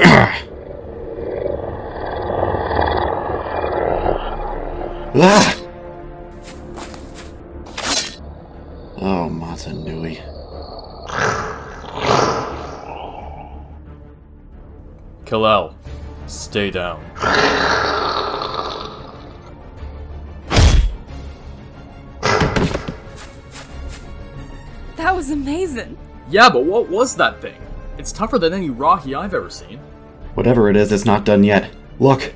Ah! Oh, Matanui. Collab, stay down. That was amazing. Yeah, but what was that thing? It's tougher than any Lahi I've ever seen. Whatever it is, it's not done yet. Look!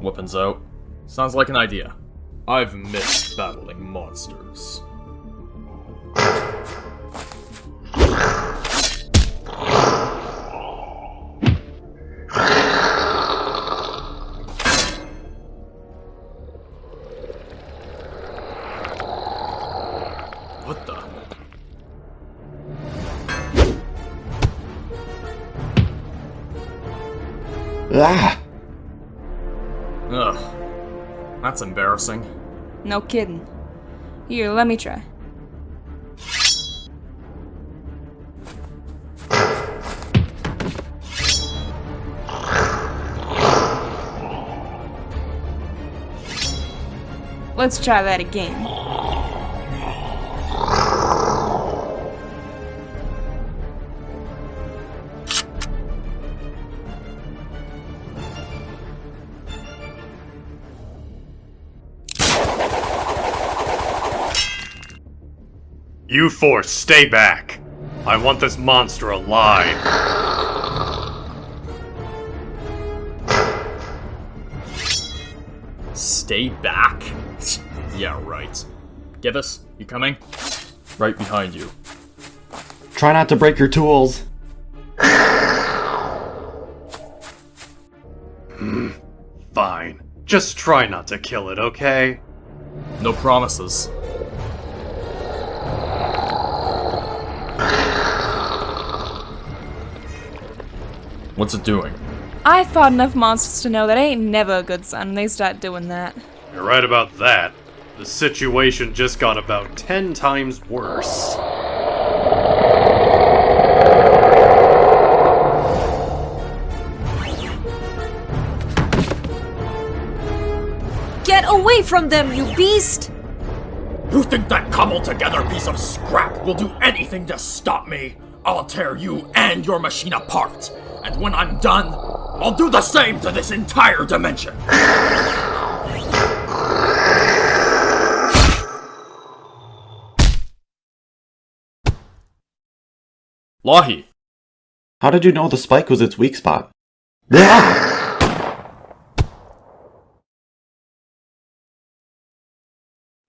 Weapons out. Sounds like an idea. I've missed battling monsters. What the? Ah! Ugh. That's embarrassing. No kidding. Here, let me try. Let's try that again. You Force, stay back! I want this monster alive! Stay back? Yeah, right. Givus, you coming? Right behind you. Try not to break your tools. Fine. Just try not to kill it, okay? No promises. What's it doing? I fought enough monsters to know that ain't never a good sign when they start doing that. You're right about that. The situation just got about 10 times worse. Get away from them, you beast! You think that cobbled-together piece of scrap will do anything to stop me? I'll tear you and your machine apart. And when I'm done, I'll do the same to this entire dimension. Lahi! How did you know the spike was its weak spot? Ah!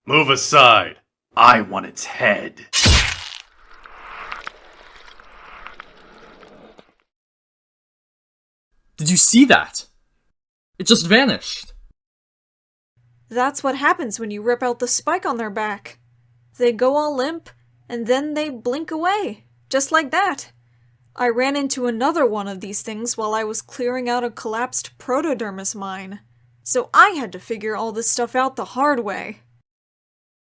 Move aside. I want its head. Did you see that? It just vanished. That's what happens when you rip out the spike on their back. They go all limp, and then they blink away. Just like that. I ran into another one of these things while I was clearing out a collapsed protodermis mine. So I had to figure all this stuff out the hard way.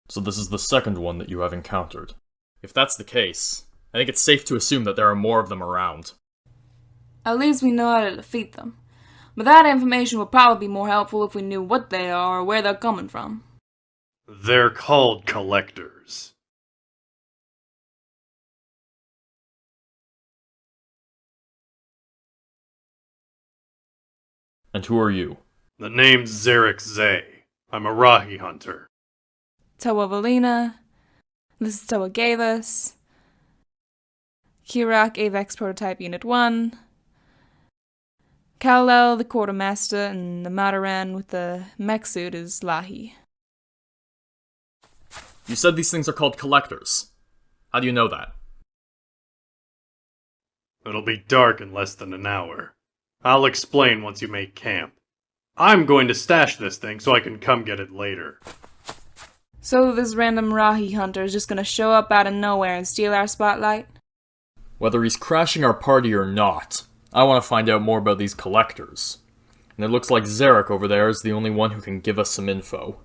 So this is the second one that you have encountered. If that's the case, I think it's safe to assume that there are more of them around. At least we know how to defeat them. But that information would probably be more helpful if we knew what they are or where they're coming from. They're called collectors. And who are you? The name's Zarek Zay. I'm a Rahi hunter. Toa Valina. This is Toa Gavus. Kirak Avex Prototype Unit 1. Kal-El, the Quartermaster, and the Mataran with the mech suit is Lahi. You said these things are called collectors. How do you know that? It'll be dark in less than an hour. I'll explain once you make camp. I'm going to stash this thing so I can come get it later. So this random Rahi hunter is just gonna show up out of nowhere and steal our spotlight? Whether he's crashing our party or not, I want to find out more about these collectors. And it looks like Zarek over there is the only one who can give us some info.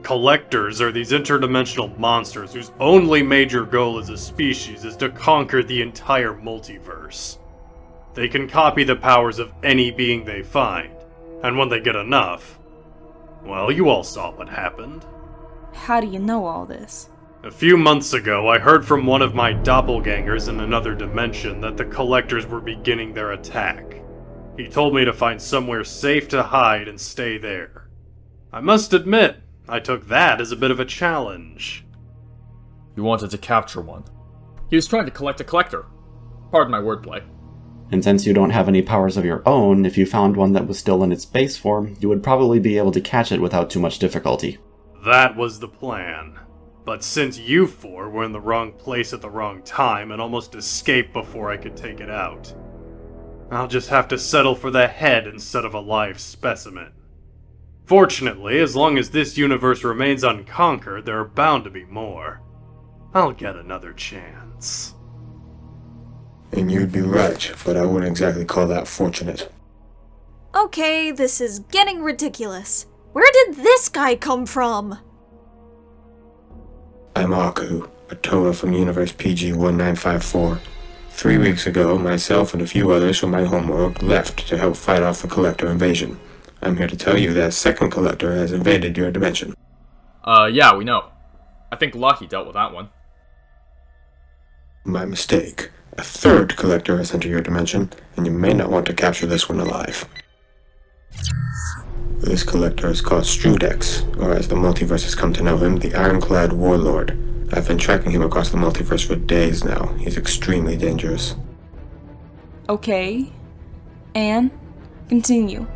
Collectors are these interdimensional monsters whose only major goal as a species is to conquer the entire multiverse. They can copy the powers of any being they find, and when they get enough, well, you all saw what happened. How do you know all this? A few months ago, I heard from one of my doppelgangers in another dimension that the Collectors were beginning their attack. He told me to find somewhere safe to hide and stay there. I must admit, I took that as a bit of a challenge. You wanted to capture one. He was trying to collect a collector. Pardon my wordplay. And since you don't have any powers of your own, if you found one that was still in its base form, you would probably be able to catch it without too much difficulty. That was the plan. But since you four were in the wrong place at the wrong time and almost escaped before I could take it out, I'll just have to settle for the head instead of a live specimen. Fortunately, as long as this universe remains unconquered, there are bound to be more. I'll get another chance. And you'd be right, but I wouldn't exactly call that fortunate. Okay, this is getting ridiculous. Where did this guy come from? I'm Aku, a Toa from Universe PG-1954. 3 weeks ago, myself and a few others from my homeworld left to help fight off the Collector invasion. I'm here to tell you that second Collector has invaded your dimension. Yeah, we know. I think Lahi dealt with that one. My mistake. A third Collector has entered your dimension, and you may not want to capture this one alive. This Collector is called Strudex, or as the multiverse has come to know him, the Ironclad Warlord. I've been tracking him across the multiverse for days now. He's extremely dangerous. Okay. And? Continue.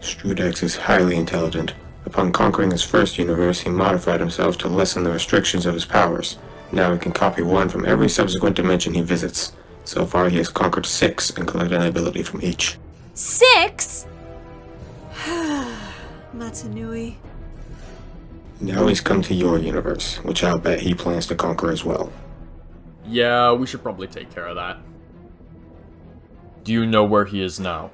Strudex is highly intelligent. Upon conquering his first universe, he modified himself to lessen the restrictions of his powers. Now he can copy one from every subsequent dimension he visits. So far, he has conquered 6 and collected an ability from each. 6? Matsunui. Now he's come to your universe, which I'll bet he plans to conquer as well. Yeah, we should probably take care of that. Do you know where he is now?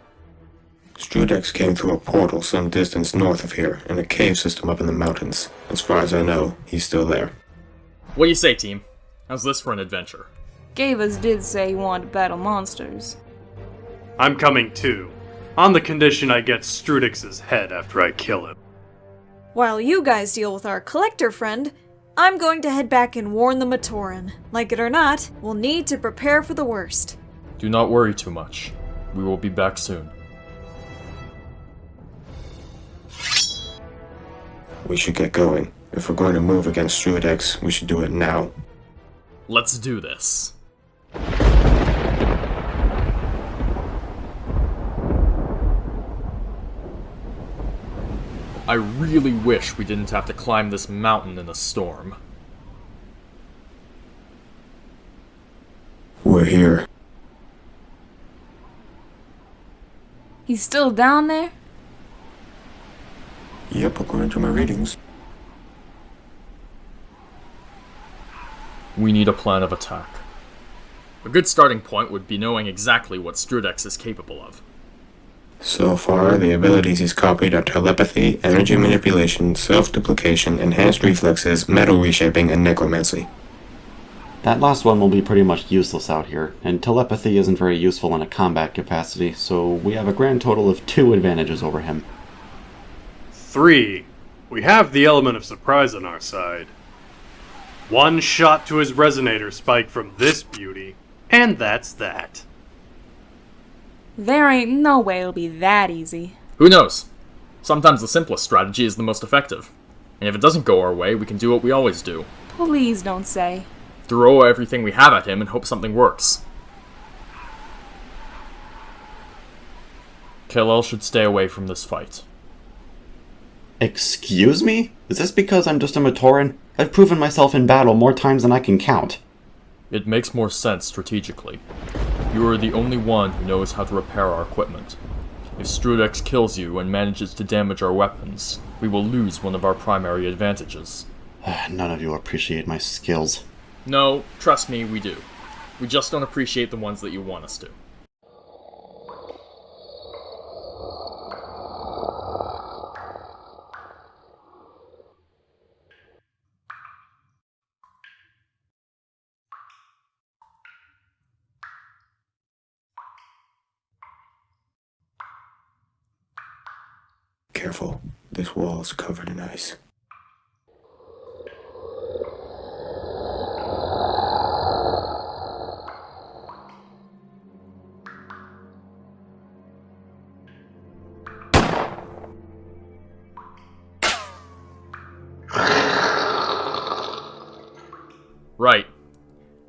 Strudex came through a portal some distance north of here, in a cave system up in the mountains. As far as I know, he's still there. What do you say, team? How's this for an adventure? Gavas did say he wanted to battle monsters. I'm coming too, on the condition I get Strudex's head after I kill him. While you guys deal with our collector friend, I'm going to head back and warn the Matoran. Like it or not, we'll need to prepare for the worst. Do not worry too much. We will be back soon. We should get going. If we're going to move against Strudex, we should do it now. Let's do this. I really wish we didn't have to climb this mountain in a storm. We're here. He's still down there? Yep, according to my readings. We need a plan of attack. A good starting point would be knowing exactly what Strudex is capable of. So far, the abilities he's copied are telepathy, energy manipulation, self-duplication, enhanced reflexes, metal reshaping, and necromancy. That last one will be pretty much useless out here, and telepathy isn't very useful in a combat capacity, so we have a grand total of 2 advantages over him. 3. We have the element of surprise on our side. 1 shot to his resonator spike from this beauty, and that's that. There ain't no way it'll be that easy. Who knows? Sometimes the simplest strategy is the most effective. And if it doesn't go our way, we can do what we always do. Please don't say. Throw everything we have at him and hope something works. Kal-El should stay away from this fight. Excuse me? Is this because I'm just a Matoran? I've proven myself in battle more times than I can count. It makes more sense strategically. You are the only one who knows how to repair our equipment. If Strudex kills you and manages to damage our weapons, we will lose one of our primary advantages. None of you appreciate my skills. No, trust me, we do. We just don't appreciate the ones that you want us to. Careful, this wall is covered in ice. Right.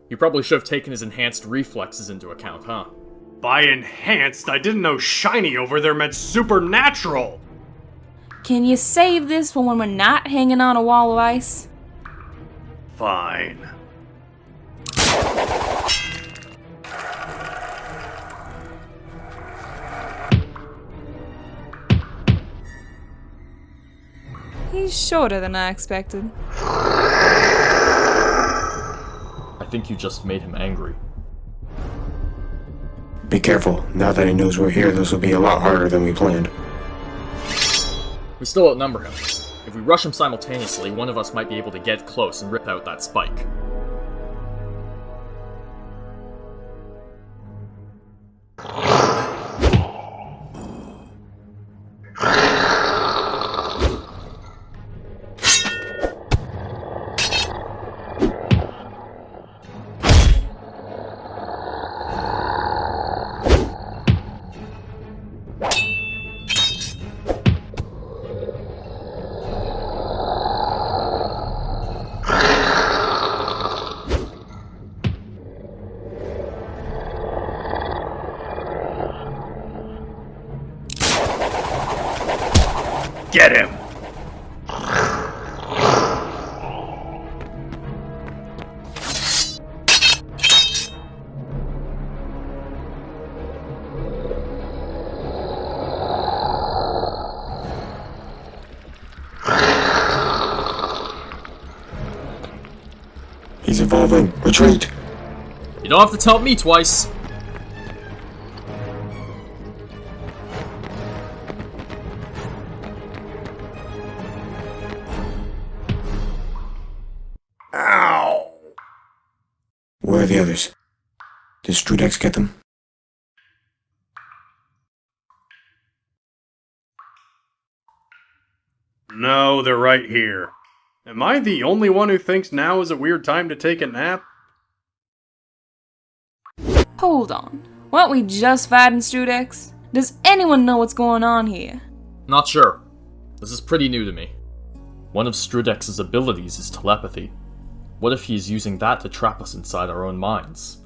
You probably should have taken his enhanced reflexes into account, huh? By enhanced, I didn't know shiny over there meant supernatural! Can you save this for when we're not hanging on a wall of ice? Fine. He's shorter than I expected. I think you just made him angry. Be careful. Now that he knows we're here, this will be a lot harder than we planned. We still outnumber him. If we rush him simultaneously, one of us might be able to get close and rip out that spike. Get him! He's evolving. Retreat! You don't have to tell me twice! Ow! Where are the others? Did Strudex get them? No, they're right here. Am I the only one who thinks now is a weird time to take a nap? Hold on. Weren't we just fighting Strudex? Does anyone know what's going on here? Not sure. This is pretty new to me. One of Strudex's abilities is telepathy. What if he's using that to trap us inside our own minds?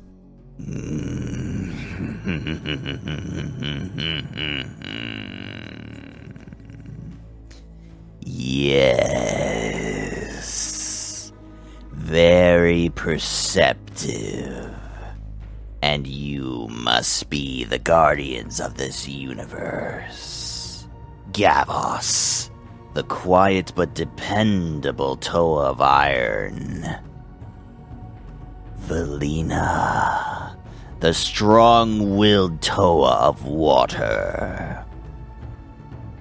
Yes. Very perceptive. And you must be the guardians of this universe. Gavos, the quiet but dependable Toa of Iron. Velina, the strong-willed Toa of Water.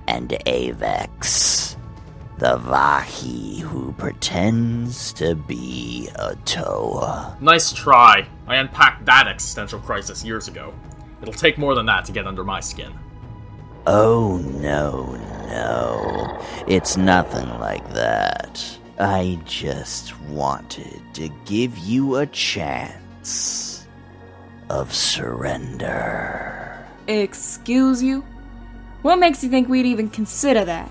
And Avex, the Lahi who pretends to be a Toa. Nice try. I unpacked that existential crisis years ago. It'll take more than that to get under my skin. Oh, no. It's nothing like that. I just wanted to give you a chance of surrender. Excuse you? What makes you think we'd even consider that?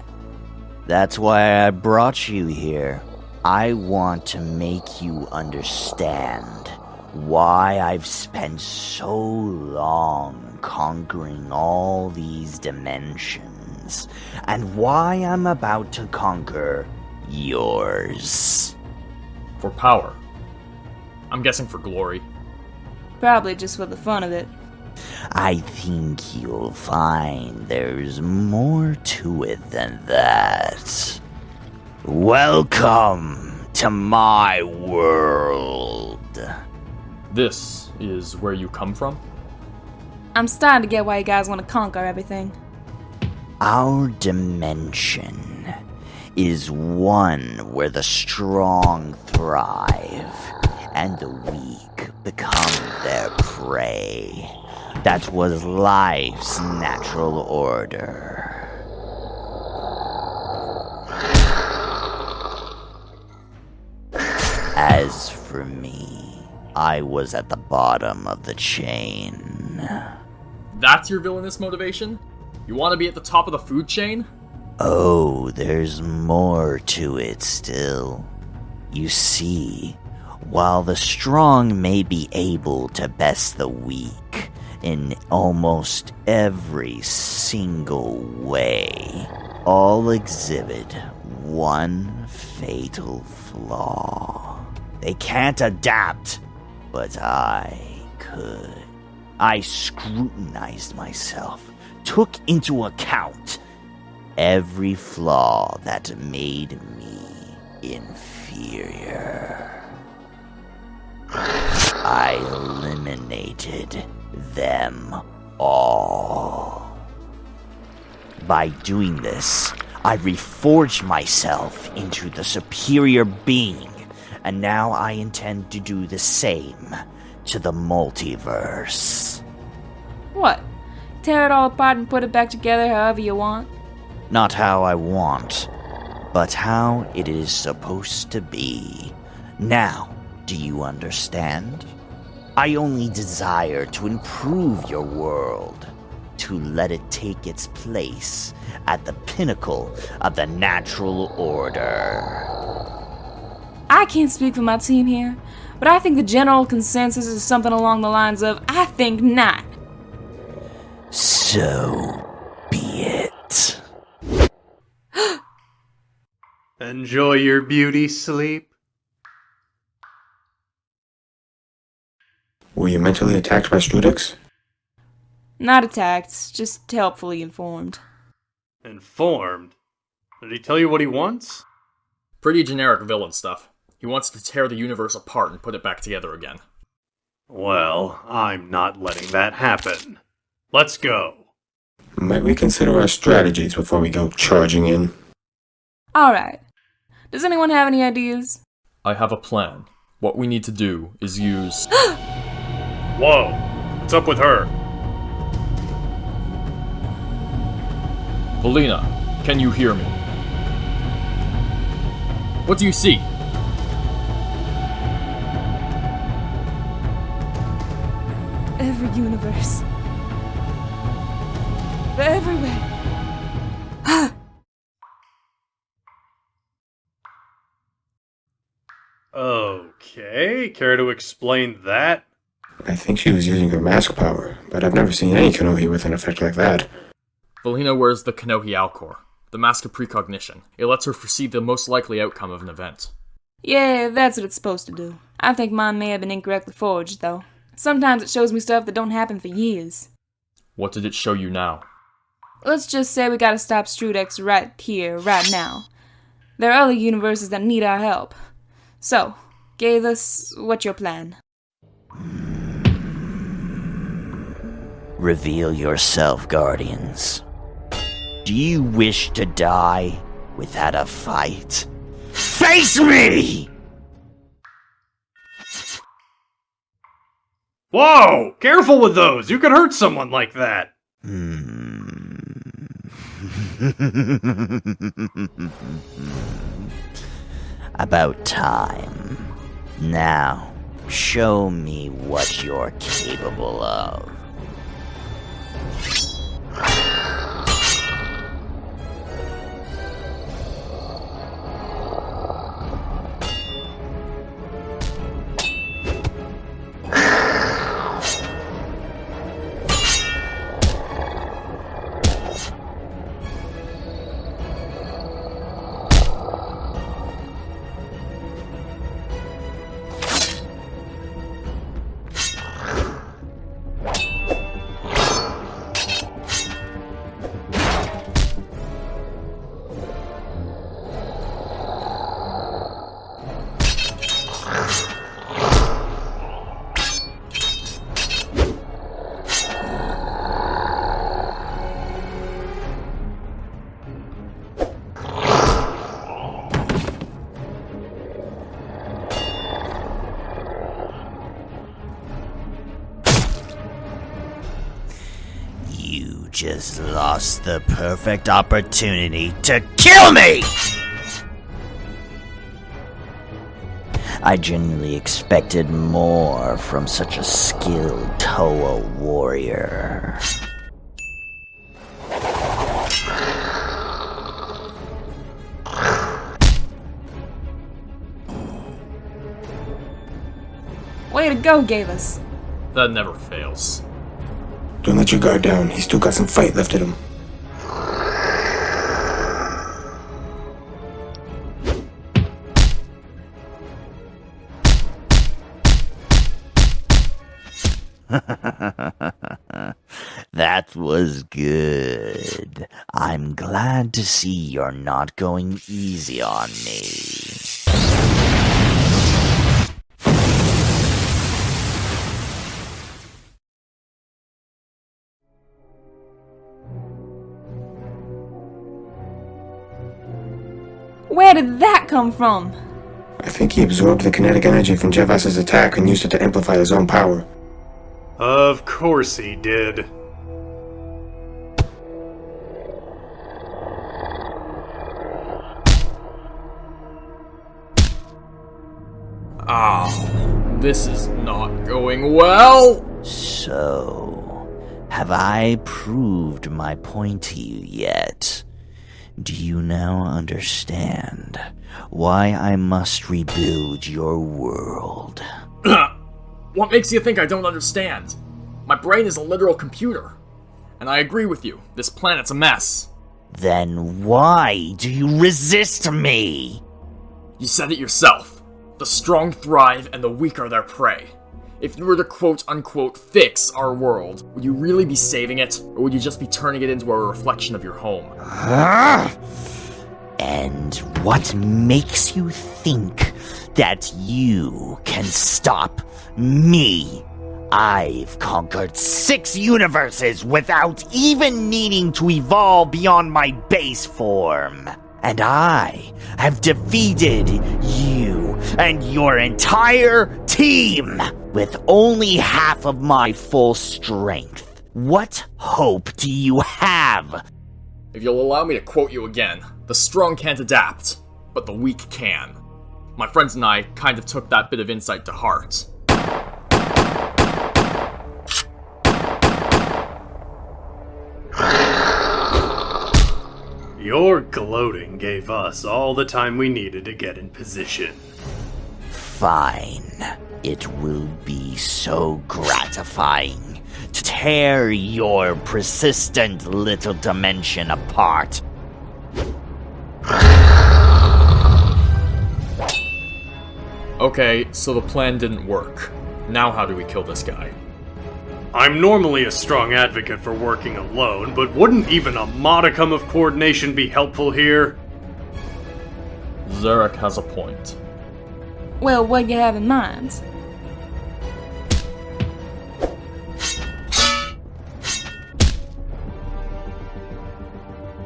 That's why I brought you here. I want to make you understand why I've spent so long conquering all these dimensions, and why I'm about to conquer yours. For power. I'm guessing for glory. Probably just for the fun of it. I think you'll find there's more to it than that. Welcome to my world. This is where you come from? I'm starting to get why you guys want to conquer everything. Our dimension is one where the strong thrive and the weak become their prey. That was life's natural order. As for me, I was at the bottom of the chain. That's your villainous motivation? You want to be at the top of the food chain? Oh, there's more to it still. You see, while the strong may be able to best the weak in almost every single way, all exhibit one fatal flaw. They can't adapt, but I could. I scrutinized myself, took into account every flaw that made me inferior. I eliminated them all. By doing this, I reforged myself into the superior being, and now I intend to do the same to the multiverse. What? Tear it all apart and put it back together however you want? Not how I want, but how it is supposed to be. Now, do you understand? I only desire to improve your world, to let it take its place at the pinnacle of the natural order. I can't speak for my team here, but I think the general consensus is something along the lines of, I think not. So be it. Enjoy your beauty sleep. Were you mentally attacked by Strudex? Not attacked, just helpfully informed. Informed? Did he tell you what he wants? Pretty generic villain stuff. He wants to tear the universe apart and put it back together again. Well, I'm not letting that happen. Let's go. Might we consider our strategies before we go charging in? Alright. Does anyone have any ideas? I have a plan. What we need to do is use... Whoa! What's up with her? Valina, can you hear me? What do you see? Every universe. They're everywhere. Okay, care to explain that? I think she was using her mask power, but I've never seen any Kanohi with an effect like that. Valina wears the Kanohi Alcor, the mask of precognition. It lets her foresee the most likely outcome of an event. Yeah, that's what it's supposed to do. I think mine may have been incorrectly forged, though. Sometimes it shows me stuff that don't happen for years. What did it show you now? Let's just say we gotta stop Strudex right here, right now. There are other universes that need our help. So, Gathus, what's your plan? Reveal yourself, Guardians. Do you wish to die without a fight? Face me! Whoa! Careful with those! You could hurt someone like that! About time. Now, show me what you're capable of. Just lost the perfect opportunity to kill me! I genuinely expected more from such a skilled Toa warrior. Way to go, Gavus. That never fails. Don't let your guard down. He's still got some fight left in him. That was good. I'm glad to see you're not going easy on me. Where did that come from? I think he absorbed the kinetic energy from Jevas's attack and used it to amplify his own power. Of course he did. Ow. This is not going well. So, have I proved my point to you yet? Do you now understand why I must rebuild your world? What makes you think I don't understand? My brain is a literal computer. And I agree with you, this planet's a mess. Then why do you resist me? You said it yourself. The strong thrive and the weak are their prey. If you were to quote-unquote fix our world, would you really be saving it, or would you just be turning it into a reflection of your home? And what makes you think that you can stop me? I've conquered 6 universes without even needing to evolve beyond my base form. And I have defeated you and your entire team with only half of my full strength. What hope do you have? If you'll allow me to quote you again, the strong can't adapt, but the weak can. My friends and I kind of took that bit of insight to heart. Your gloating gave us all the time we needed to get in position. Fine. It will be so gratifying to tear your persistent little dimension apart. Okay, so the plan didn't work. Now how do we kill this guy? I'm normally a strong advocate for working alone, but wouldn't even a modicum of coordination be helpful here? Zarek has a point. Well, what do you have in mind?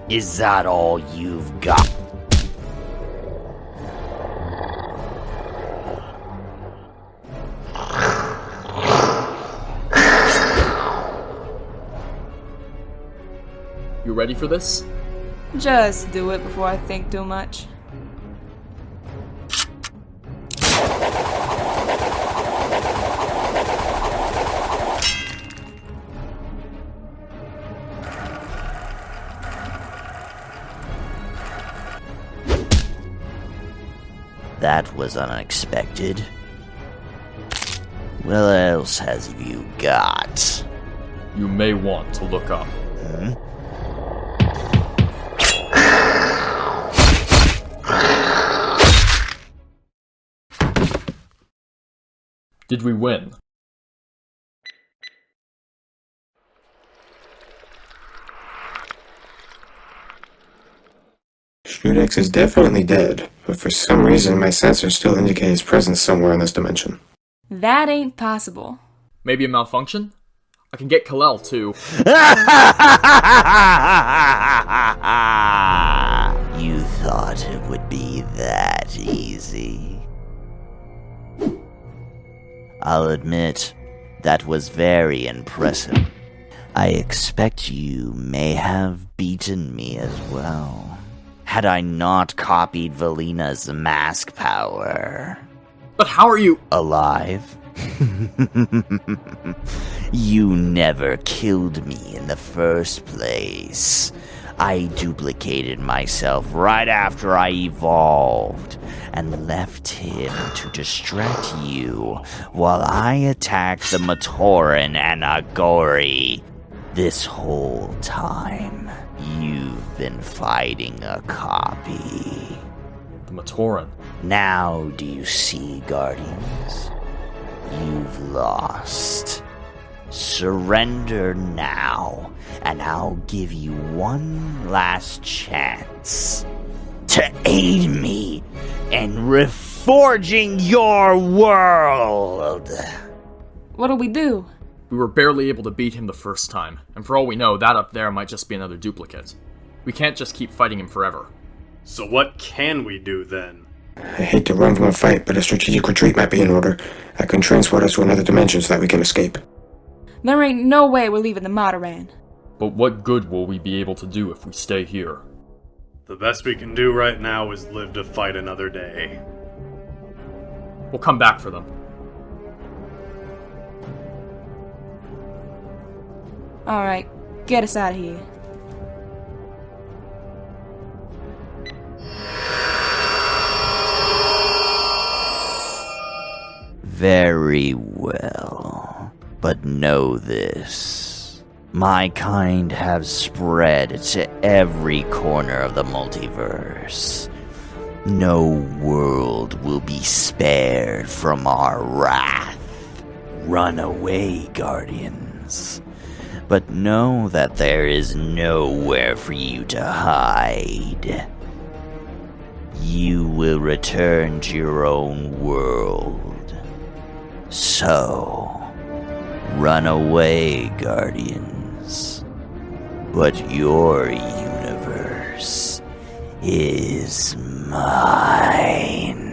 Is that all you've got? You ready for this? Just do it before I think too much. That was unexpected. What else has you got? You may want to look up. Did we win? Strudex is definitely dead, but for some reason my sensors still indicate his presence somewhere in this dimension. That ain't possible. Maybe a malfunction? I can get Kalel too. You thought it would be that easy. I'll admit, that was very impressive. I expect you may have beaten me as well, had I not copied Valina's mask power. But how are you? Alive? You never killed me in the first place. I duplicated myself right after I evolved and left him to distract you while I attacked the Matoran and Agori. This whole time, you've been fighting a copy. The Matoran. Now do you see, Guardians? You've lost. Surrender now, and I'll give you one last chance to aid me in reforging your world. What'll we do? We were barely able to beat him the first time, and for all we know, that up there might just be another duplicate. We can't just keep fighting him forever. So what can we do then? I hate to run from a fight, but a strategic retreat might be in order. I can transport us to another dimension so that we can escape. There ain't no way we're leaving the Mataran. But what good will we be able to do if we stay here? The best we can do right now is live to fight another day. We'll come back for them. Alright, get us out of here. Very well. But know this. My kind have spread to every corner of the multiverse. No world will be spared from our wrath. Run away, Guardians. But know that there is nowhere for you to hide. You will return to your own world. So, run away, Guardians. But your universe is mine.